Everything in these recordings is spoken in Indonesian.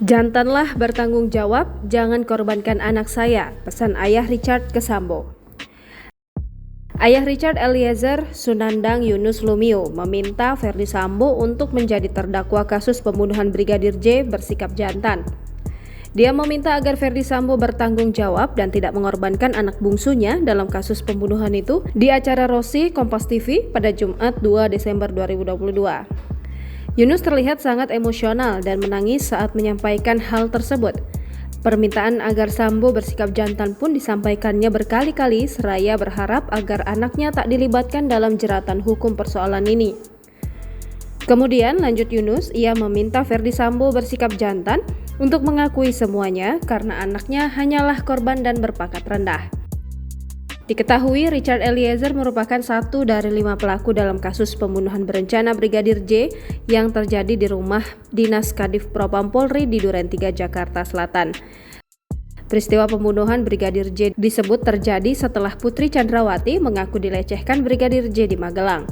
Jantanlah bertanggung jawab, jangan korbankan anak saya, pesan ayah Richard ke Sambo. Ayah Richard Eliezer Sunandang Yunus Lumio meminta Verdi Sambo untuk menjadi terdakwa kasus pembunuhan Brigadir J bersikap jantan. Dia meminta agar Verdi Sambo bertanggung jawab dan tidak mengorbankan anak bungsunya dalam kasus pembunuhan itu di acara Rosi Kompas TV pada Jumat 2 Desember 2022. Yunus terlihat sangat emosional dan menangis saat menyampaikan hal tersebut. Permintaan agar Sambo bersikap jantan pun disampaikannya berkali-kali seraya berharap agar anaknya tak dilibatkan dalam jeratan hukum persoalan ini. Kemudian lanjut Yunus, ia meminta Verdi Sambo bersikap jantan untuk mengakui semuanya karena anaknya hanyalah korban dan berpangkat rendah. Diketahui Richard Eliezer merupakan satu dari 5 pelaku dalam kasus pembunuhan berencana Brigadir J yang terjadi di rumah Dinas Kadif Propam Polri di Duren 3, Jakarta Selatan. Peristiwa pembunuhan Brigadir J disebut terjadi setelah Putri Chandrawati mengaku dilecehkan Brigadir J di Magelang.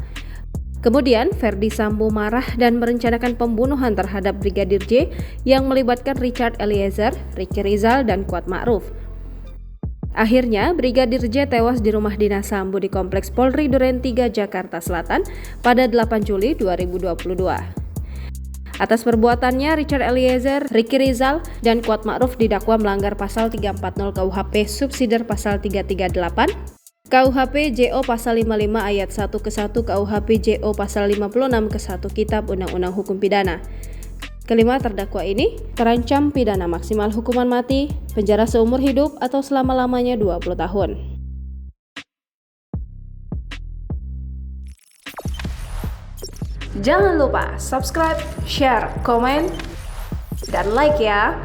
Kemudian Verdi Sambo marah dan merencanakan pembunuhan terhadap Brigadir J yang melibatkan Richard Eliezer, Ricky Rizal, dan Kuat Ma'ruf. Akhirnya, Brigadir J tewas di rumah dinas Sambo di Kompleks Polri Duren 3, Jakarta Selatan pada 8 Juli 2022. Atas perbuatannya, Richard Eliezer, Ricky Rizal, dan Kuat Ma'ruf didakwa melanggar pasal 340 KUHP subsidiar pasal 338, KUHP JO pasal 55 ayat 1 ke 1 KUHP JO pasal 56 ke 1 Kitab Undang-Undang Hukum Pidana. Kelima terdakwa ini terancam pidana maksimal hukuman mati, penjara seumur hidup atau selama-lamanya 20 tahun. Jangan lupa subscribe, share, komen, dan like ya!